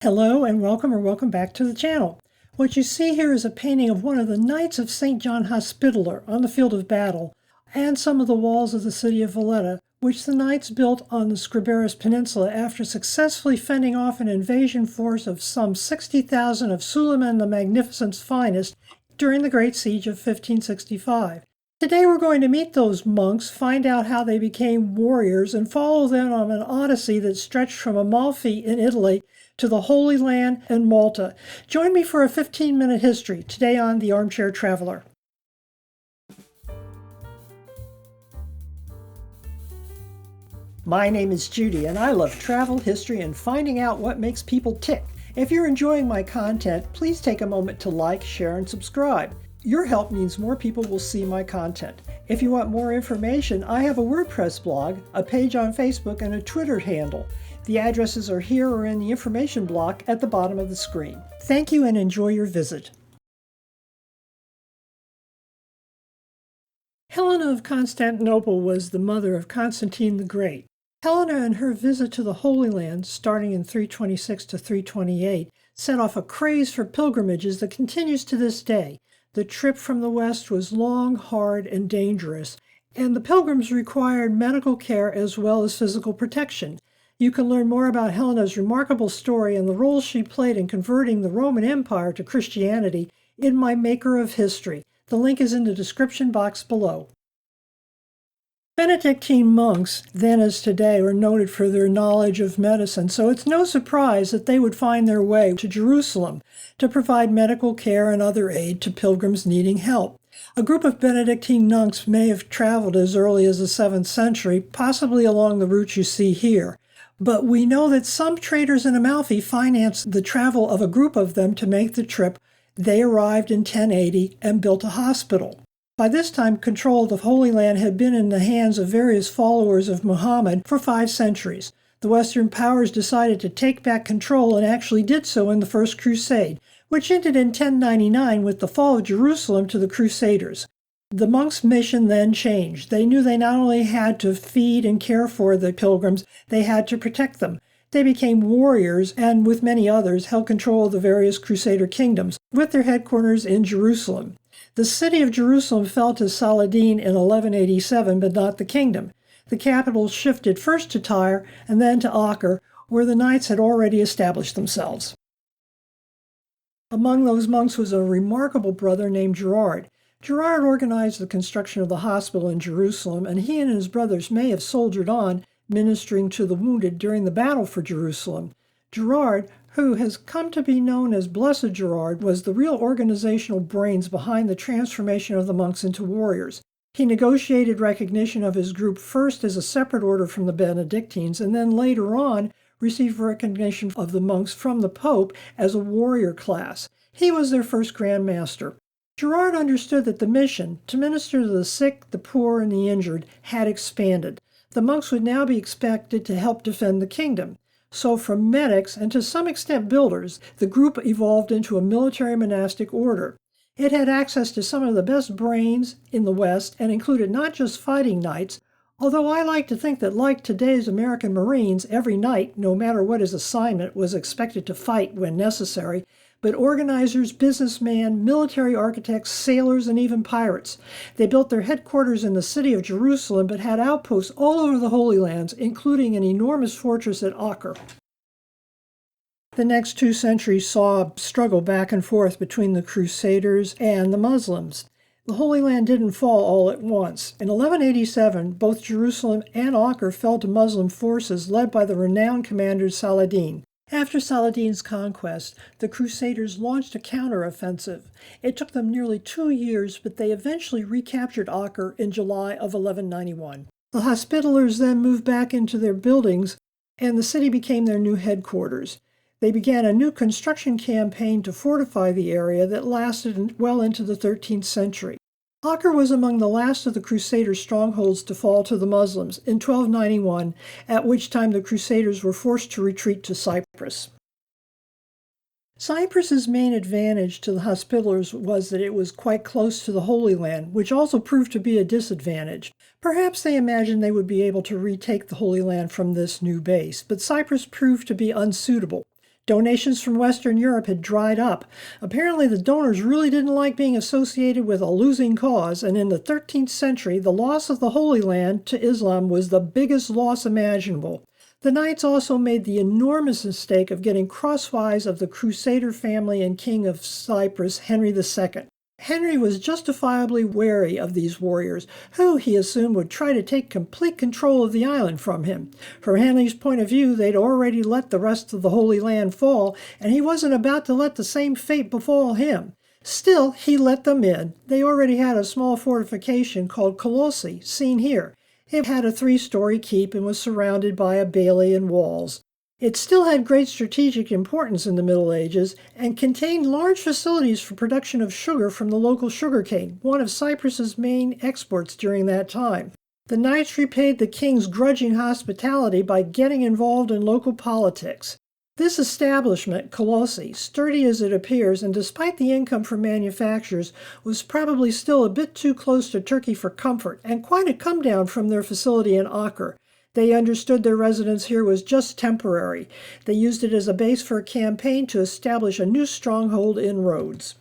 Hello and welcome or welcome back to the channel. What you see here is a painting of one of the Knights of St. John Hospitaller on the field of battle and some of the walls of the city of Valletta, which the Knights built on the Crusades Peninsula after successfully fending off an invasion force of some 60,000 of Suleiman the Magnificent's finest during the Great Siege of 1565. Today we're going to meet those monks, find out how they became warriors, and follow them on an odyssey that stretched from Amalfi in Italy to the Holy Land and Malta. Join me for a 15-minute history today on The Armchair Traveler. My name is Judy, and I love travel, history, and finding out what makes people tick. If you're enjoying my content, please take a moment to like, share, and subscribe. Your help means more people will see my content. If you want more information, I have a WordPress blog, a page on Facebook, and a Twitter handle. The addresses are here or in the information block at the bottom of the screen. Thank you and enjoy your visit. Helena of Constantinople was the mother of Constantine the Great. Helena and her visit to the Holy Land, starting in 326 to 328, set off a craze for pilgrimages that continues to this day. The trip from the west was long, hard, and dangerous, and the pilgrims required medical care as well as physical protection. You can learn more about Helena's remarkable story and the role she played in converting the Roman Empire to Christianity in my Maker of History. The link is in the description box below. Benedictine monks, then as today, were noted for their knowledge of medicine, so it's no surprise that they would find their way to Jerusalem to provide medical care and other aid to pilgrims needing help. A group of Benedictine monks may have traveled as early as the 7th century, possibly along the route you see here. But we know that some traders in Amalfi financed the travel of a group of them to make the trip. They arrived in 1080 and built a hospital. By this time, control of the Holy Land had been in the hands of various followers of Muhammad for 5 centuries. The Western powers decided to take back control and actually did so in the First Crusade, which ended in 1099 with the fall of Jerusalem to the Crusaders. The monks' mission then changed. They knew they not only had to feed and care for the pilgrims, they had to protect them. They became warriors and, with many others, held control of the various Crusader kingdoms, with their headquarters in Jerusalem. The city of Jerusalem fell to Saladin in 1187, but not the kingdom. The capital shifted first to Tyre and then to Acre, where the knights had already established themselves. Among those monks was a remarkable brother named Gerard. Gerard organized the construction of the hospital in Jerusalem, and he and his brothers may have soldiered on, ministering to the wounded during the battle for Jerusalem. Gerard, who has come to be known as Blessed Gerard, was the real organizational brains behind the transformation of the monks into warriors. He negotiated recognition of his group first as a separate order from the Benedictines, and then later on received recognition of the monks from the Pope as a warrior class. He was their first Grand Master. Gerard understood that the mission, to minister to the sick, the poor, and the injured, had expanded. The monks would now be expected to help defend the kingdom. So from medics, and to some extent builders, the group evolved into a military monastic order. It had access to some of the best brains in the West and included not just fighting knights, although I like to think that, like today's American Marines, every knight, no matter what his assignment, was expected to fight when necessary, but organizers, businessmen, military architects, sailors, and even pirates. They built their headquarters in the city of Jerusalem, but had outposts all over the Holy Lands, including an enormous fortress at Acre. The next 2 centuries saw a struggle back and forth between the Crusaders and the Muslims. The Holy Land didn't fall all at once. In 1187, both Jerusalem and Acre fell to Muslim forces led by the renowned commander Saladin. After Saladin's conquest, the Crusaders launched a counteroffensive. It took them nearly 2 years, but they eventually recaptured Acre in July of 1191. The Hospitallers then moved back into their buildings, and the city became their new headquarters. They began a new construction campaign to fortify the area that lasted well into the 13th century. Acre was among the last of the Crusader strongholds to fall to the Muslims in 1291, at which time the Crusaders were forced to retreat to Cyprus. Cyprus's main advantage to the Hospitallers was that it was quite close to the Holy Land, which also proved to be a disadvantage. Perhaps they imagined they would be able to retake the Holy Land from this new base, but Cyprus proved to be unsuitable. Donations from Western Europe had dried up. Apparently, the donors really didn't like being associated with a losing cause, and in the 13th century, the loss of the Holy Land to Islam was the biggest loss imaginable. The Knights also made the enormous mistake of getting crosswise of the Crusader family and King of Cyprus, Henry II. Henry was justifiably wary of these warriors, who, he assumed, would try to take complete control of the island from him. From Henry's point of view, they'd already let the rest of the Holy Land fall, and he wasn't about to let the same fate befall him. Still, he let them in. They already had a small fortification called Colossi, seen here. It had a 3-story keep and was surrounded by a bailey and walls. It still had great strategic importance in the Middle Ages and contained large facilities for production of sugar from the local sugarcane, one of Cyprus's main exports during that time. The Knights repaid the king's grudging hospitality by getting involved in local politics. This establishment, Colossi, sturdy as it appears, and despite the income from manufactures, was probably still a bit too close to Turkey for comfort, and quite a come down from their facility in Acre. They understood their residence here was just temporary. They used it as a base for a campaign to establish a new stronghold in Rhodes.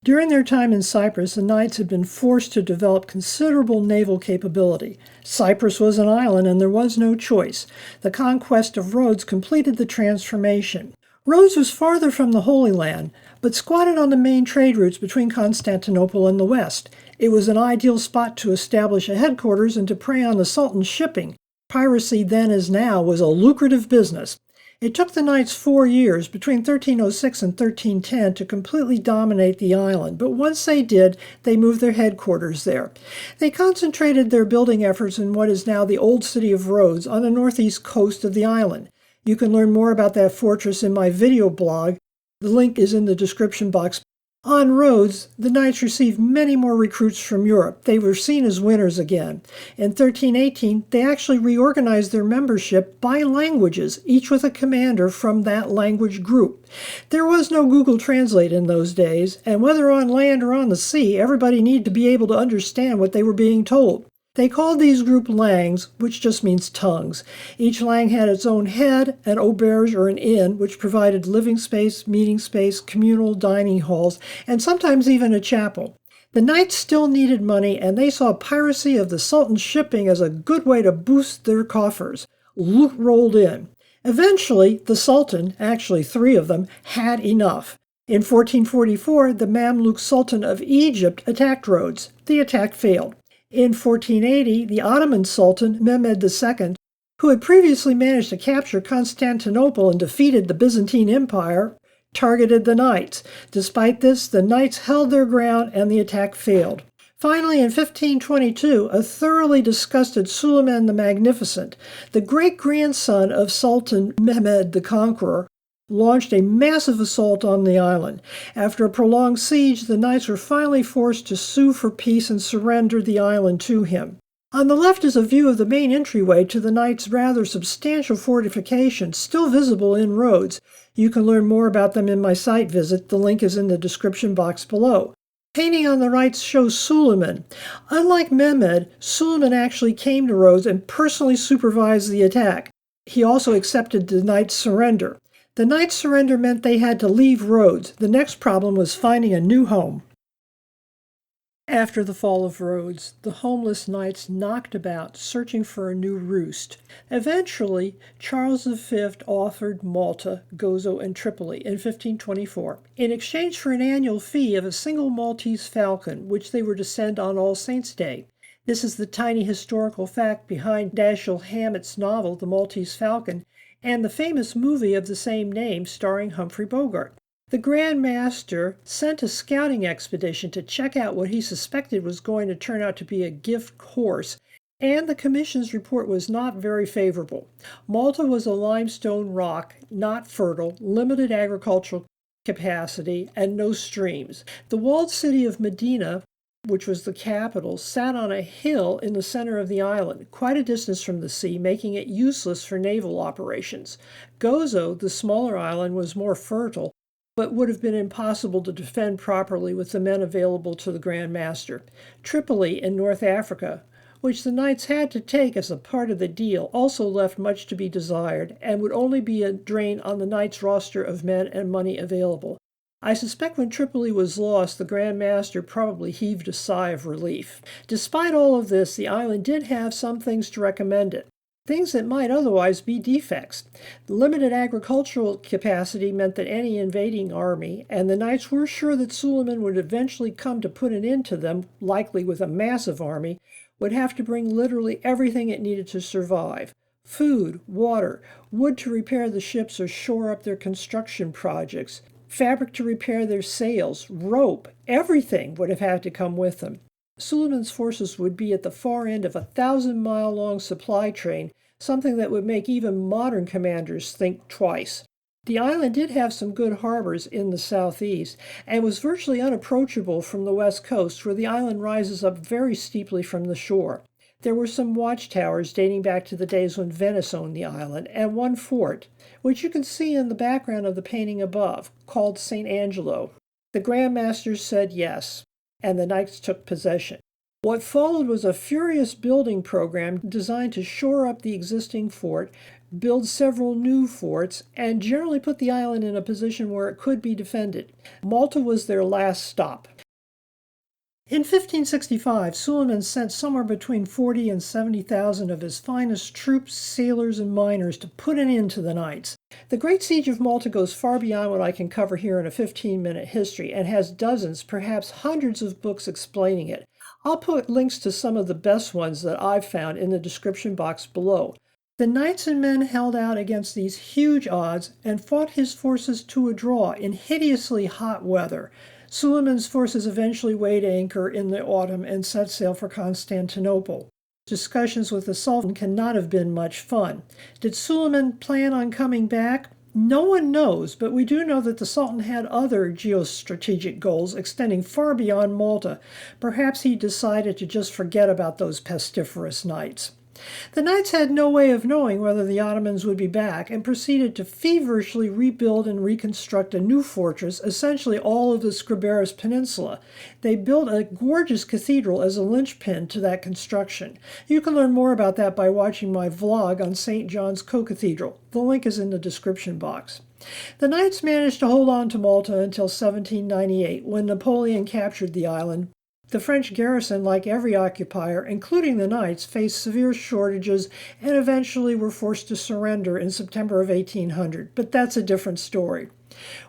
During their time in Cyprus, the Knights had been forced to develop considerable naval capability. Cyprus was an island and there was no choice. The conquest of Rhodes completed the transformation. Rhodes was farther from the Holy Land, but squatted on the main trade routes between Constantinople and the West. It was an ideal spot to establish a headquarters and to prey on the Sultan's shipping. Piracy then as now was a lucrative business. It took the Knights 4 years, between 1306 and 1310, to completely dominate the island, but once they did, they moved their headquarters there. They concentrated their building efforts in what is now the old city of Rhodes on the northeast coast of the island. You can learn more about that fortress in my video blog. The link is in the description box. On Rhodes, the Knights received many more recruits from Europe. They were seen as winners again. In 1318, they actually reorganized their membership by languages, each with a commander from that language group. There was no Google Translate in those days, and whether on land or on the sea, everybody needed to be able to understand what they were being told. They called these group langs, which just means tongues. Each lang had its own head, an auberge or an inn, which provided living space, meeting space, communal dining halls, and sometimes even a chapel. The Knights still needed money, and they saw piracy of the Sultan's shipping as a good way to boost their coffers. Loot rolled in. Eventually, the Sultan, actually 3 of them, had enough. In 1444, the Mamluk Sultan of Egypt attacked Rhodes. The attack failed. In 1480, the Ottoman Sultan, Mehmed II, who had previously managed to capture Constantinople and defeated the Byzantine Empire, targeted the Knights. Despite this, the Knights held their ground and the attack failed. Finally, in 1522, a thoroughly disgusted Suleiman the Magnificent, the great-grandson of Sultan Mehmed the Conqueror, launched a massive assault on the island. After a prolonged siege, the Knights were finally forced to sue for peace and surrender the island to him. On the left is a view of the main entryway to the Knights' rather substantial fortifications, still visible in Rhodes. You can learn more about them in my site visit. The link is in the description box below. Painting on the right shows Suleiman. Unlike Mehmed, Suleiman actually came to Rhodes and personally supervised the attack. He also accepted the Knights' surrender. The Knights' surrender meant they had to leave Rhodes. The next problem was finding a new home. After the fall of Rhodes, the homeless Knights knocked about, searching for a new roost. Eventually, Charles V offered Malta, Gozo, and Tripoli in 1524, in exchange for an annual fee of a single Maltese falcon, which they were to send on All Saints' Day. This is the tiny historical fact behind Dashiell Hammett's novel, The Maltese Falcon, and the famous movie of the same name starring Humphrey Bogart. The Grand Master sent a scouting expedition to check out what he suspected was going to turn out to be a gift horse, and the commission's report was not very favorable. Malta was a limestone rock, not fertile, limited agricultural capacity, and no streams. The walled city of Medina, which was the capital, sat on a hill in the center of the island, quite a distance from the sea, making it useless for naval operations. Gozo, the smaller island, was more fertile, but would have been impossible to defend properly with the men available to the Grand Master. Tripoli in North Africa which the knights had to take as a part of the deal, also left much to be desired and would only be a drain on the knights' roster of men and money available. I suspect when Tripoli was lost, the Grand Master probably heaved a sigh of relief. Despite all of this, the island did have some things to recommend it. Things that might otherwise be defects. The limited agricultural capacity meant that any invading army, and the knights were sure that Suleiman would eventually come to put an end to them, likely with a massive army, would have to bring literally everything it needed to survive. Food, water, wood to repair the ships or shore up their construction projects, fabric to repair their sails, rope, everything would have had to come with them. Suleiman's forces would be at the far end of a 1,000-mile-long supply train, something that would make even modern commanders think twice. The island did have some good harbors in the southeast, and was virtually unapproachable from the west coast, where the island rises up very steeply from the shore. There were some watchtowers dating back to the days when Venice owned the island, and one fort, which you can see in the background of the painting above, called St. Angelo. The Grand Masters said yes, and the knights took possession. What followed was a furious building program designed to shore up the existing fort, build several new forts, and generally put the island in a position where it could be defended. Malta was their last stop. In 1565, Suleiman sent somewhere between 40 and 70,000 of his finest troops, sailors, and miners to put an end to the knights. The Great Siege of Malta goes far beyond what I can cover here in a 15-minute history and has dozens, perhaps hundreds of books explaining it. I'll put links to some of the best ones that I've found in the description box below. The knights and men held out against these huge odds and fought his forces to a draw in hideously hot weather. Suleiman's forces eventually weighed anchor in the autumn and set sail for Constantinople. Discussions with the Sultan cannot have been much fun. Did Suleiman plan on coming back? No one knows, but we do know that the Sultan had other geostrategic goals extending far beyond Malta. Perhaps he decided to just forget about those pestiferous knights. The knights had no way of knowing whether the Ottomans would be back and proceeded to feverishly rebuild and reconstruct a new fortress, essentially all of the Scriberis Peninsula. They built a gorgeous cathedral as a linchpin to that construction. You can learn more about that by watching my vlog on St. John's Co-Cathedral. The link is in the description box. The knights managed to hold on to Malta until 1798, when Napoleon captured the island. The French garrison, like every occupier, including the knights, faced severe shortages and eventually were forced to surrender in September of 1800, but that's a different story.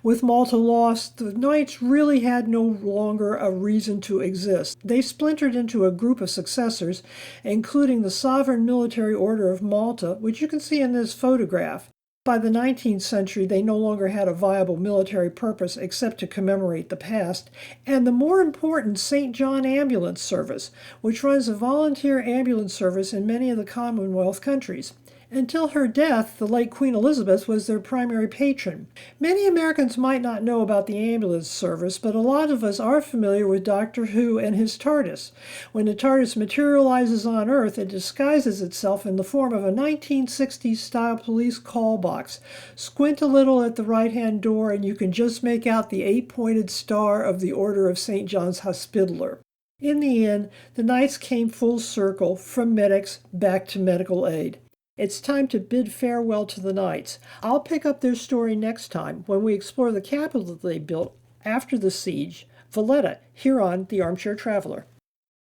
With Malta lost, the knights really had no longer a reason to exist. They splintered into a group of successors, including the Sovereign Military Order of Malta, which you can see in this photograph. By the 19th century, they no longer had a viable military purpose except to commemorate the past, and the more important St. John Ambulance Service, which runs a volunteer ambulance service in many of the Commonwealth countries. Until her death, the late Queen Elizabeth was their primary patron. Many Americans might not know about the ambulance service, but a lot of us are familiar with Doctor Who and his TARDIS. When the TARDIS materializes on Earth, it disguises itself in the form of a 1960s-style police call box. Squint a little at the right-hand door, and you can just make out the 8-pointed star of the Order of St. John's Hospitaller. In the end, the knights came full circle, from medics back to medical aid. It's time to bid farewell to the knights. I'll pick up their story next time when we explore the capital that they built after the siege, Valletta, here on The Armchair Traveler.